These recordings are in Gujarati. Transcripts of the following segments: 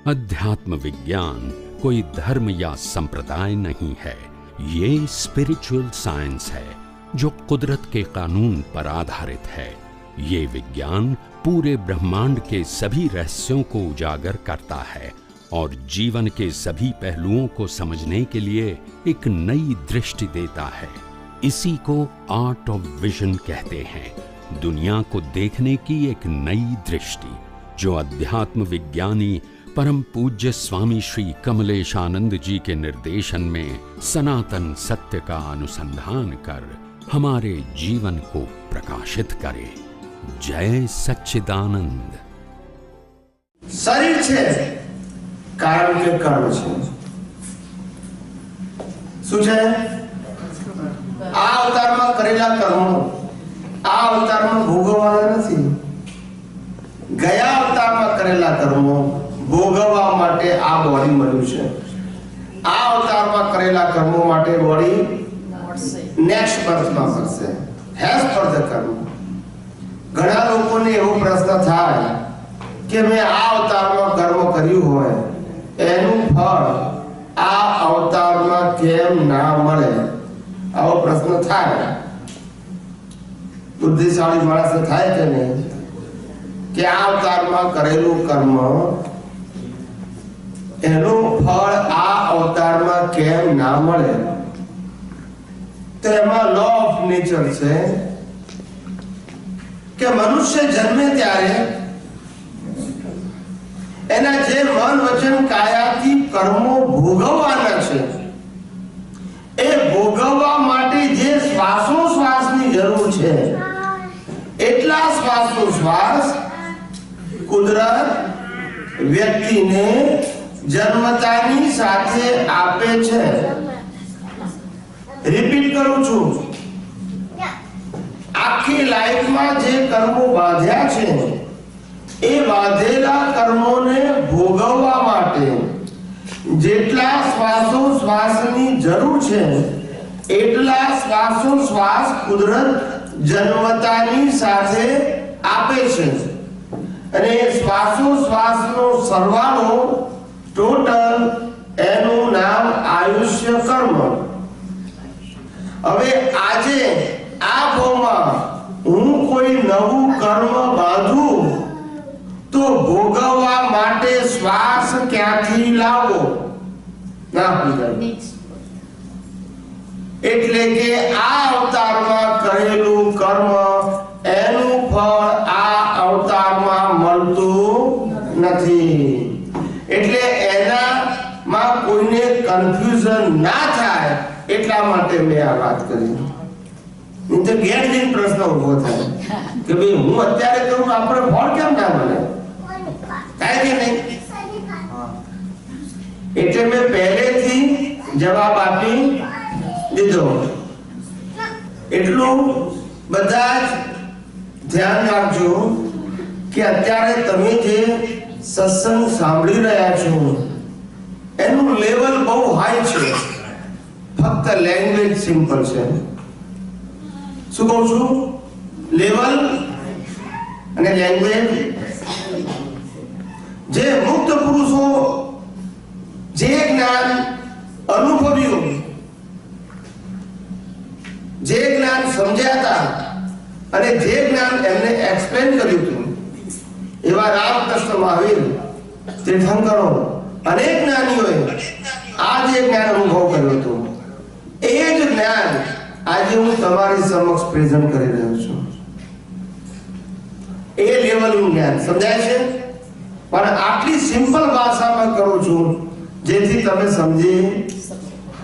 अध्यात्म विज्ञान कोई धर्म या संप्रदाय नहीं है, ये स्पिरिचुअल साइंस है जो कुदरत के कानून पर आधारित है। ये विज्ञान पूरे ब्रह्मांड के सभी रहस्यों को उजागर करता है और जीवन के सभी पहलुओं को समझने के लिए एक नई दृष्टि देता है। इसी को आर्ट ऑफ विजन कहते हैं, दुनिया को देखने की एक नई दृष्टि, जो अध्यात्म विज्ञानी परम पूज्य स्वामी श्री कमलेशानंद जी के निर्देशन में सनातन सत्य का अनुसंधान कर हमारे जीवन को प्रकाशित करे। जय सच्चिदानंद। शरीर छे कारण के कर्म छे। શું છે? આ અવતારમાં કરેલા કર્મો આ અવતારમાં ભોગવવાના નથી. ગયા અવતારમાં કરેલા કર્મો ભોગવવા માટે આ બોડી મળ્યું છે. આ અવતારમાં કરેલા કર્મો માટે બોડી નેક્સ્ટ બર્થમાં મળશે. હેઝ ફર્ધર કર્મ. ઘણા લોકોને એવો પ્રશ્ન થાય કે મેં આ અવતારમાં કર્મ કર્યું હોય એનું ફળ આ અવતારમાં કેમ ના મળે? આવો પ્રશ્ન થાય. બુદ્ધિશાળી માણસને થાય કે નહીં કે આ અવતારમાં કરેલું કર્મ એનું ફળ આ અવતારમાં કેમ ના મળે? તો એમાં લો ઓફ નેચર છે કે મનુષ્ય જન્મે ત્યારે એના જે મન વચન કાયાથી કર્મો ભોગવવાના છે એ ભોગવવા માટે જે શ્વાસોશ્વાસની જરૂર છે એટલા શ્વાસોશ્વાસ કુદરત વ્યક્તિને જન્મતાની સાથે આપે છે. રિપીટ કરું છું, આખી લાઈફમાં જે કર્મો બાંધ્યા છે એ બાંધેલા કર્મોને ભોગવવા માટે જેટલા શ્વાસોશ્વાસની જરૂર છે એટલા શ્વાસોશ્વાસ કુદરત જન્મતાની સાથે આપે છે. અને શ્વાસોશ્વાસનો સરવાળો ટોટલ એનું નામ આયુષ્ય કર્મ. હવે આજે આ ભાવમાં હું કોઈ નવું કર્મ બાંધું તો ભોગવવા માટે શ્વાસ ક્યાંથી લાવો? ના પૂજાય. એટલે કે આ અવતારમાં કરેલું કર્મ એનું ફળ આ અવતારમાં મળતું નથી. એટલે એનામાં કોઈને કન્ફ્યુઝન ના થાય એટલા માટે મેં આ વાત કરી. નહીં તો ઘેર પ્રશ્ન ઉભો થાય કે ભાઈ હું અત્યારે કરું આપણે ફળ કેમ ના મળે? થાય કે નહીં? એટલે મેં પહેલેથી જવાબ આપી દીધો. એટલું બધા જ ધ્યાન રાખજો કે અત્યારે તમે જે સત્સંગ સાંભળી રહ્યા છો એનું લેવલ બહુ હાઈ છે. ફક્ત લેંગ્વેજ સિમ્પલ છે. શું કહું છું? લેવલ અને લેંગ્વેજ. જે મુક્ત પુરુષો જે જ્ઞાન અનુભવ્યું, જે જ્ઞાન સમજ્યા હતા અને જે જ્ઞાન એમને એક્સપ્લેન કર્યું હતું, એવા રામકૃષ્ણ મહાવીર, તીર્થંકરો, અનેક જ્ઞાનીઓએ આ જે જ્ઞાન અનુભવ કર્યો હતો એ જ જ્ઞાન આજે હું તમારી સમક્ષ પ્રેઝન્ટ કરી રહ્યો છું. એ લેવલનું જ્ઞાન સમજાય છે, પણ આટલી સિમ્પલ ભાષામાં કરું છું જેથી તમે સમજી.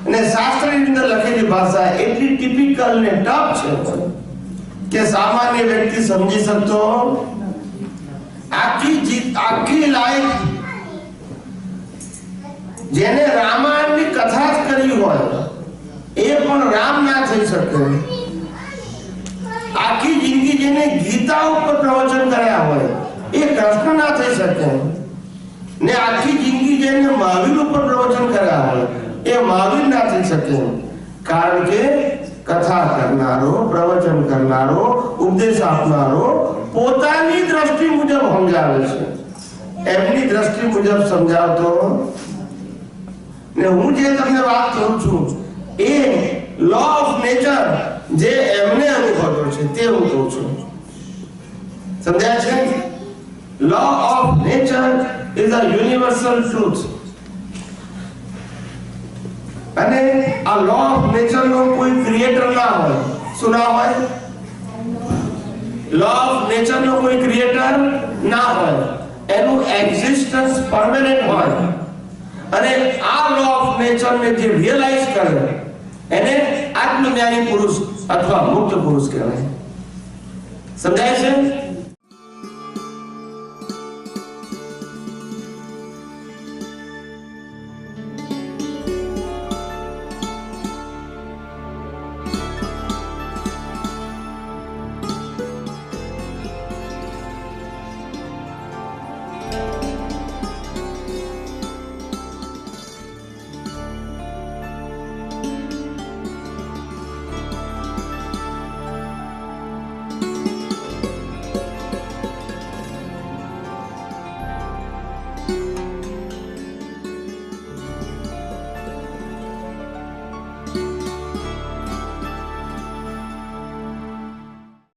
અને શાસ્ત્રની અંદર લખેલી ભાષા એટલી ટિપિકલ ને ટફ છે કે સામાન્ય વ્યક્તિ સમજી શકતો. આખી લાઈફ જેને રામાયણની કથા જ કરી હોય એ પણ રામ ના થઈ શકે. આખી જિંદગી જેને ગીતા ઉપર પ્રવચન કર્યા હોય એ કૃષ્ણ ના થઈ શકે. ને આખી જિંદગી જેને મહાવીર ઉપર પ્રવચન કર્યા હોય એ મહાવીર ના થઈ શકે. કારણ કે કથા કરનારો, પ્રવચન કરનારો, ઉપદેશ આપનારો પોતાની દ્રષ્ટિ મુજબ સમજાવે છે. એમની દ્રષ્ટિ મુજબ સમજાવતો ને હું જે તમને વાત કરું છું એ લો ઓફ નેચર જે એમને અનુભવ્યો છે તે હું કહું છું. સમજાય છે? Law of nature is a universal truth. અને આ લો ઓફ નેચર નો કોઈ ક્રિએટર ના હોય. શું ના હોય? લો ઓફ નેચર નો કોઈ ક્રિએટર ના હોય. એનું એક્ઝિસ્ટન્સ પરમેનન્ટ હોય. અને આ લો ઓફ નેચર ને જે રિયલાઇઝ કરે એને આત્મજ્ઞાની પુરુષ અથવા મુક્ત પુરુષ કહેવાય. સમજાય છે?